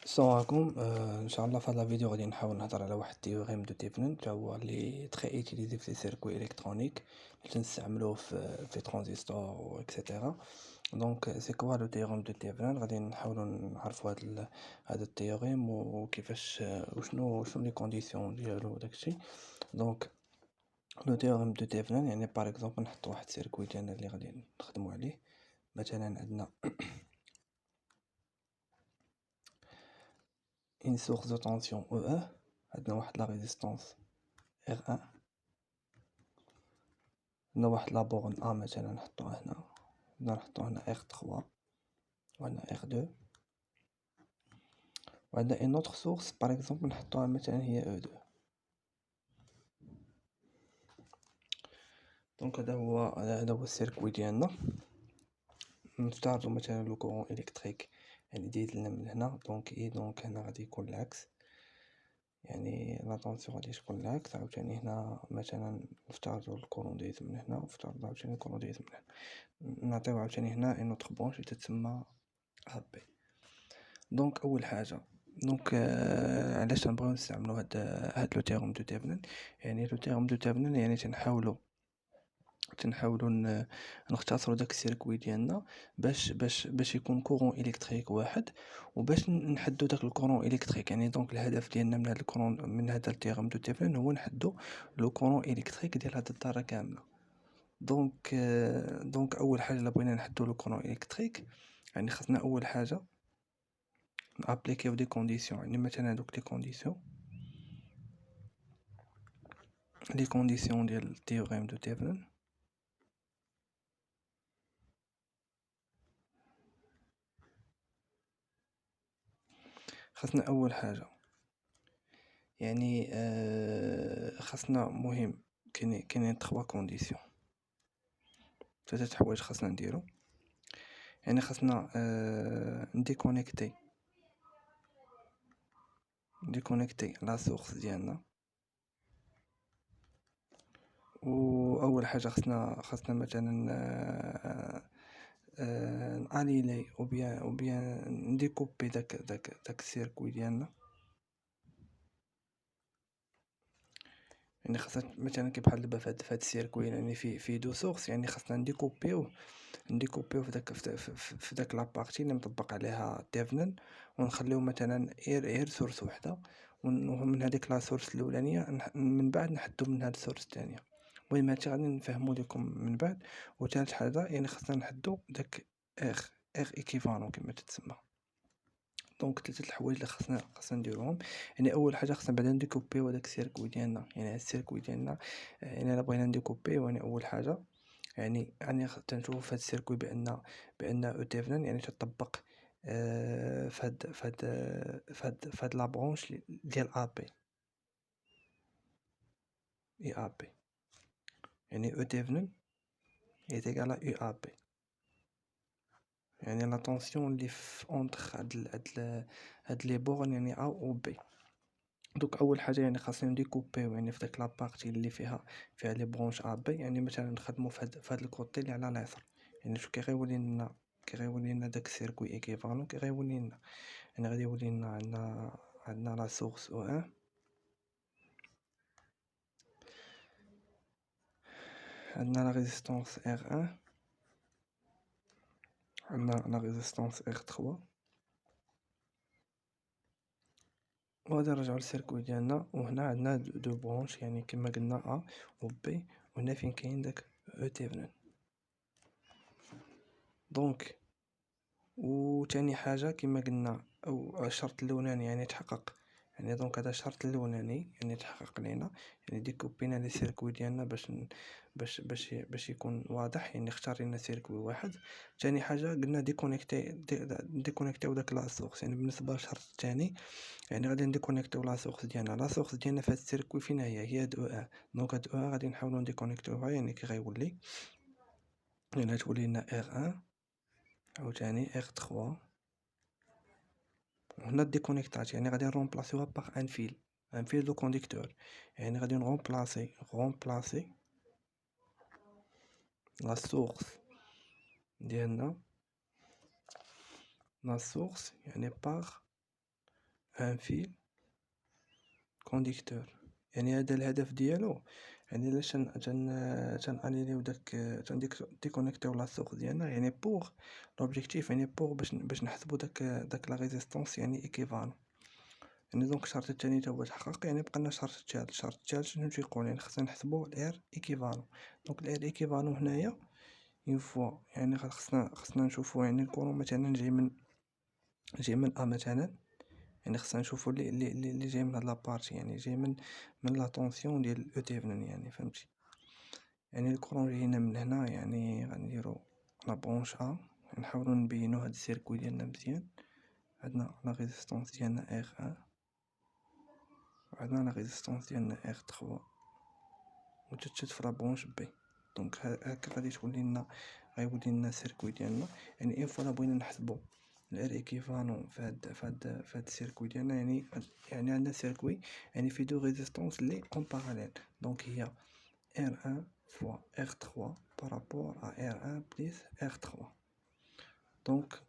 السلام عليكم. ان شاء الله في هذا الفيديو غادي نحاول نهضر على واحد التيوريم دو ديفرنت تا هو اللي تري ايتيليزي في لي سيركوي الكترونيك اللي تنستعملوه في ترانزستور و اكسيتيرا. دونك سي كوا لو تيوريم دو ديفرنت؟ غادي نحاولوا نعرفوا هذا التيوريم وكيفاش وشنو لي كونديسيون ديالو وداكشي. دونك لو تيوريم دو ديفرنت يعني باغ اكزومبل نحطوا واحد السيركوي ديالنا اللي غادي نخدموا عليه. مثلا عندنا une source de tension E1، عندنا واحد لا ريزيستانس R1، عندنا واحد لا بورن A مثلا نحطوها هنا، نحطو هنا R3 وعندنا R2، وعندنا une autre source par exemple نحطوها مثلا هي E2. دونك هذا هو السيركوي ديالنا. نفترضوا مثلا لو كورون الكتريك يعني دايز لنا من هنا، دونك هنا غادي يكون العكس، يعني لا طونسيون غادي تكون العكس. عاوتاني هنا مثلا نفترضوا الكورون دايز من هنا، ونفترضوا عاوتاني الكورون دايز من هنا، نعطيو عاوتاني هنا اون اوتر برونش اللي تتسمى AB. دونك اول حاجه، علاش نبغيو نستعملوا هاد لو تيرم دو ديفرنت؟ يعني لو تيرم دو ديفرنت يعني تنحاولوا نختصروا داك السيركوي ديالنا باش يكون كورون الكتريك واحد، وباش نحدوا داك الكورون الكتريك. يعني دونك الهدف ديالنا من هذا الكورون، من هذا التيرم دو ديفرنت، هو نحدوا لو كورون الكتريك ديال هاد الداره كامله. دونك اول حاجه الا بغينا نحدوا لو كورون الكتريك، يعني خاصنا اول حاجه نابليكيو دي كونديسيون. يعني مثلا هذوك لي كونديسيون ديال التيوريم دو ديفرنت. خاصنا اول حاجه يعني خاصنا مهم كاينين 3 كونديسيون، 3 حوايج خاصنا نديرو. يعني خاصنا نديكونيكتي لا سورس ديالنا، واول حاجه خاصنا مثلا نانيلي او بيان نديكوبي داك السيركوي ديالنا. يعني خاصنا مثلا كي بحال دابا في هاد السيركوي يعني في دو سورس، يعني خاصنا نديكوبيو في داك لابارتي اللي مطبق عليها ديفنن، ونخليو مثلا غير سورس وحده، ومن هذيك لا سورس الاولانيه من بعد نحدو من هاد السورس الثانيه. المهم هادشي غادي نفهمو لكم من بعد. وثالث حاجه يعني خاصنا نحدو داك اغ ايكيفالون كما تتسمى. دونك ثلاثه الحوايج اللي خاصنا نديروهم. يعني اول حاجه خاصنا بعدا نديكوبيو هذاك السيركوي ديالنا. يعني هاد السيركوي ديالنا يعني الا بغينا نديكوبيو، يعني اول حاجه تنشوفو في هاد السيركوي بان او ديفرن يعني تطبق فهاد لا برونش ديال ا بي اي ا بي. يعني او ديفرن هي ايكال او ا بي، يعني لا طونسيون اللي في اونتر هاد لي بورن يعني ا و بي. دوك اول حاجه يعني خاصنا نديكوبيو يعني في داك لابارتي اللي فيها لي برونش ا بي. يعني مثلا نخدمو في هاد الكوتي اللي على اليسار. يعني شو كيغيولي لنا داك السيركوي ايكيفالون، كيغيولي لنا يعني غادي يولي لنا عندنا لا سورس او 1، عندنا لا ريزيستانس ار 1، عندنا لا ريزيستانس ار 3، وغادي نرجعو للسيركوي ديالنا. وهنا عندنا دو برونش يعني كما قلنا ا و بي، وهنا فين كاين داك او تيفنن. دونك وثاني حاجه كما قلنا، او الشرط الاولاني يعني تحقق. يعني دونك هذا الشرط الاولاني يعني تحقق لينا، يعني ديكوبينا لي سيركوي ديالنا باش يكون واضح. يعني اختار لنا سيركوي واحد. ثاني حاجه قلنا ديكونيكتيو داك لا سورس. يعني بالنسبه للشرط الثاني يعني غادي نديكونيكتيو لا سورس ديالنا في هذا السيركوي فين هي دو ا. دونك هاد او غادي نحاولوا نديكونيكتيوها، يعني كي غيولي يعني غتولي لنا ار 1 عاوتاني ار 3. هنا ديكونيكتات يعني غادي نرومبلاسيوها باغ ان فيل دو كونديكتور. يعني غادي نرومبلاسي لا سورس ديالنا، يعني باغ ان فيل كونديكتور. يعني هذا الهدف ديالو، يعني علاش تنانيليو داك ديكونيكتيو لا سورس ديالنا، يعني بوغ لوبجيكتيف، يعني بوغ باش نحسبو داك لا ريزيستونس يعني ايكيفالون. يعني دونك الشرط الثاني تا هو تحقق، يعني بقى لنا الشرط الثالث شنو تيقول؟ يعني خصنا نحسبو الار ايكيفالون. دونك الار ايكيفالون هنايا اون فوا، يعني خصنا نشوفو يعني الكورون مثلا جاي من ا مثلا، يعني خصنا نشوفو اللي جاي من هاد لابارتي، يعني جاي من لا طونسيون ديال او تيفنن، يعني فهمتي. يعني الكورون جاينا من هنا، يعني غنديرو لا برونش ا، نحاولو نبينو هاد السيركوي ديالنا مزيان. عندنا لا ريزيستونس ديالنا ار 1، وعندنا لا ريزيستونس ديالنا ار 3، وتتشد في لا برونش بي. دونك هكا غادي تولي لنا، غيولي لنا السيركوي ديالنا. يعني اون فوا بغينا نحسبو الار ايكيفالون فهاد السيركوي ديالنا، يعني عندنا سيركوي يعني فيه دو ريزيستونس لي اون باراليل. دونك هي R1 fois R3 par rapport à R1 plus R3. دونك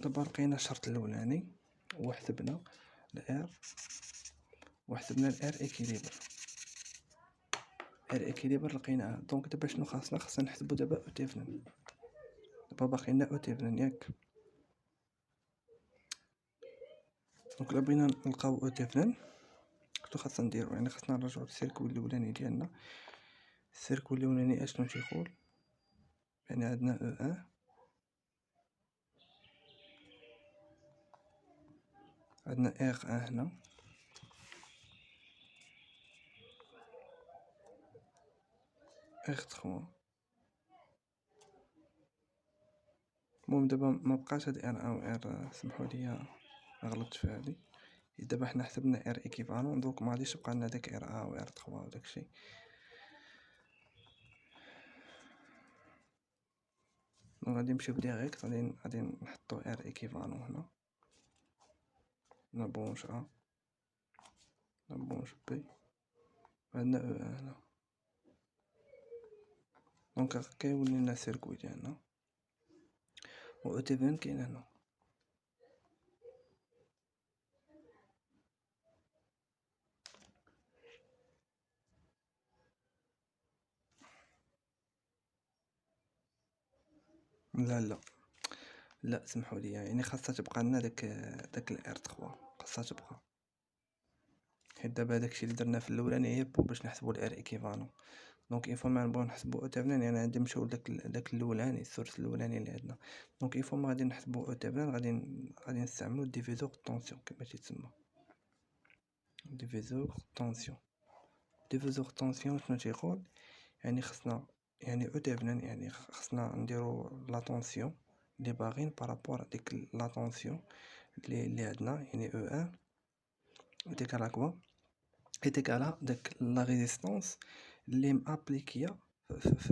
دابا لقينا الشرط الاولاني وحسبنا الار، وحسبنا الار ايكيليبر. ار ايكيليبر لقيناها. دونك دابا شنو خاصنا نحسبو دابا او تيفنن. دابا باقي لنا او تيفنن ياك. دونك الا بغينا نلقاو او تيفنن شنو خاصنا نديرو؟ يعني خاصنا نرجعو للسيركوي الاولاني ديالنا. السيركوي الاولاني اشنو تيقول؟ يعني عندنا او 1، عندنا ار 1 هنا، ار 3. المهم دابا ما بقاش هاد ار 1 و ار، سمحولي غلطت في هادي. دابا حنا حسبنا ار ايكيفالون، دونك ما غاديش يبقى لنا داك ار 1 و ار 3 و داكشي. دونك غادي نمشيو ديريكت، غادي نحطو ار ايكيفالون هنا، نبونش ا، نبونش بي، عندنا او 1 هنا. دونك كيولي لنا السيركوي ديالنا، و او تي فين كاين هنا. لا لا سمحولي، يعني خاصها تبقى لنا داك الار 3، خاصها تبقى، حيت دابا داكشي اللي درنا في الاولاني هي باش نحسبو الار ايكيفالون. دونك اون فوا ما نبغيو نحسبو او تيفنن، يعني غادي نمشيو لداك الاولاني، السورس الاولاني اللي عندنا. دونك اون فوا ما غادي نحسبو او تيفنن غادي نستعملو ديفيزور طونسيون كما تيتسمى، ديفيزور طونسيون. ديفيزور طونسيون شنو تيقول؟ يعني خصنا، يعني او تيفنن يعني خصنا نديرو لا طونسيون اللي باغيين بارابور ديك لا طونسيون اللي عندنا، يعني او 1 ديك كوا ايتيكالا داك لا ريزيستونس اللي مابليكيه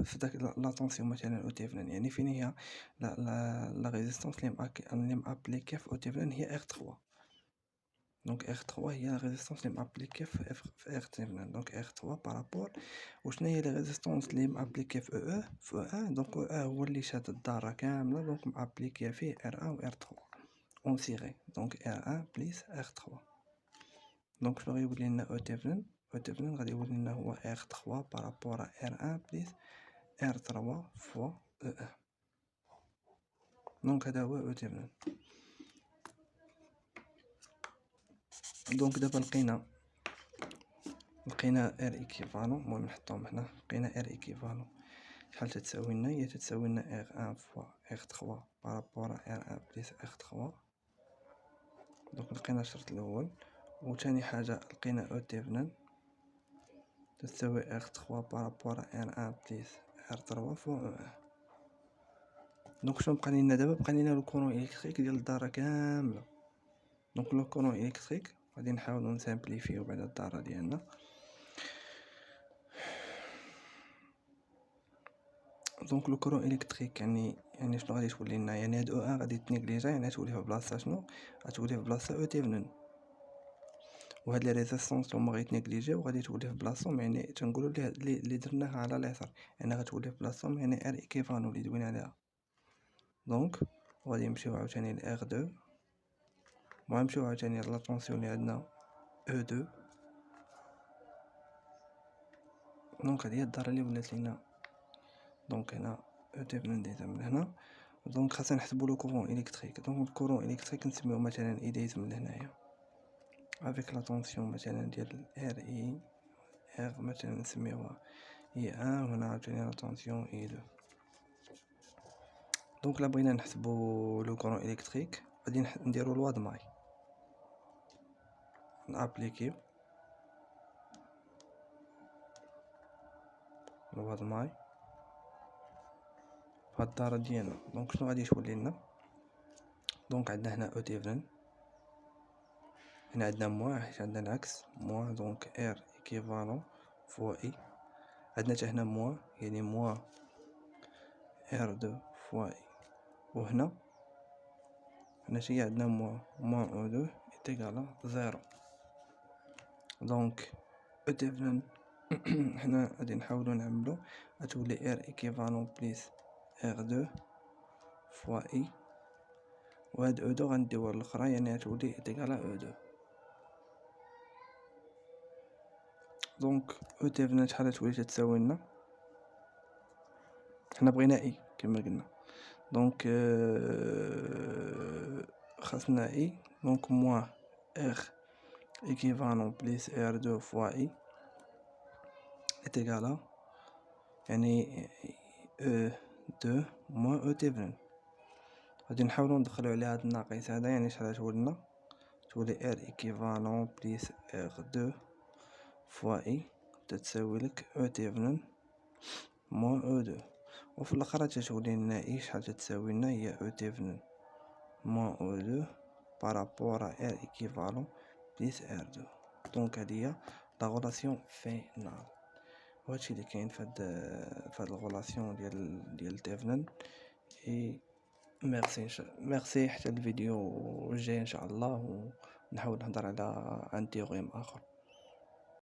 في داك لا طونسيون مثلا او تيفنن. يعني فين هي لا ريزيستونس اللي مابليكيه في او تيفنن؟ هي ار 3. دونك ار 3 هي لا ريزيستونس اللي مابليكيه في ار تيفنن. دونك ار 3 بارابور وشنو هي لا ريزيستونس اللي مابليكيه في او 1 في او 1. دونك او 1 هو اللي شاد الداره كامله، دونك مابليكيه فيه ار 1 و ار 3 اون سيغي. دونك ار 1 بليس ار 3. دونك شنو غيولي لنا او تيفنن؟ او تيفنن غادي يولي لنا هو ار 3 بارابور ار 1 بليس ار 3 فوا او 1. دونك هذا هو او تيفنن. دونك دابا لقينا ار ايكيفالون. المهم نحطهم هنا، لقينا ار ايكيفالون شحال تتساوي لنا؟ هي تتساوي لنا ار 1 فوا ار 3 بارابور ار 1 بليس ار 3. دونك لقينا الشرط الاول. وثاني حاجه لقينا او تيفنن تساوي ار 3 بارابور ار 1 بليس ار 3 فوا او 1. دونك شنو بقى لنا دابا؟ بقى لنا لو كورون الكتريك ديال الداره كامله. دونك لو كورون الكتريك غادي نحاولوا نسامبليفيو بعد الداره ديالنا. دونك لو كورون الكتريك يعني شنو غادي تولي لنا؟ يعني هاد او 1 غادي تنيغليجا، يعني تولي في بلاصه شنو؟ غتولي في بلاصه او تيفنن. وهاد لي ريزيستونس هما غيتنيغليجيو وغادي تولي في بلاصتهم، يعني تنقولوا اللي درناها على اليسار، يعني غتولي في بلاصتهم، يعني ار ايكيفالون اللي دوينا عليها. دونك غادي نمشيو عاوتاني ل ار 2. وغنمشيو عاوتاني لا طونسيون اللي عندنا E2. دونك هادي هي الدارة اللي ولات لينا. دونك هنا E2 نديزها من هنا. دونك خاصنا نحسبو لو كورون الكتريك. دونك الكورون الكتريك نسميوه مثلا ايديزم من هنايا افيك لا طونسيون مثلا ديال ار اي ار مثلا نسميوها اي 1 وهنا عاوتاني لا طونسيون اي 2. دونك لا بغينا نحسبو لو كورون الكتريك غادي نديرو لوا د ماي نابليكيو لوا د ماي فهاد الدارة ديالنا. دونك شنو غادي تولي لنا؟ دونك عندنا هنا او ديفرن، هنا عندنا موان حيت عندنا العكس موان. دونك ار ايكيفالون فوا اي. عندنا حتى هنا موان يعني موان ار دو فوا اي. وهنا شي عندنا موان او دو ايتيغالا زيرو. دونك او ديفرن حنا غادي نحاولو نعملو غتولي ار ايكيفالون بليس ار دو فوا اي. وهاد او دو غنديوها للأخرى يعني غتولي ايتيغالا او دو. دونك او ديفرن شحال تولي تتساوي لنا؟ حنا بغينا اي كما قلنا. دونك خاصنا اي. دونك موان ار ايكيفالون بليس ار دو فوا اي ايتيغالا يعني او دو موان او ديفرن. غادي نحاولو ندخلو على هاد الناقص هذا يعني شحال تولنا؟ تولي ار ايكيفالون بليس ار دو فوا اي تتساوي لك او ديفرن موان او دو. وفي الاخر تتولي لنا اي شحال تتساوي لنا هي او ديفرن موان او دو بارابور ا ار ايكيفالون بليس ار دو. دونك هادي هي لا غولاسيون فينال. وهادشي اللي كاين فهاد الغولاسيون ديال ديفرن. اي ميرسي حتى الفيديو الجاي ان شاء الله، ونحاول نهضر على ان تيوريم اخر.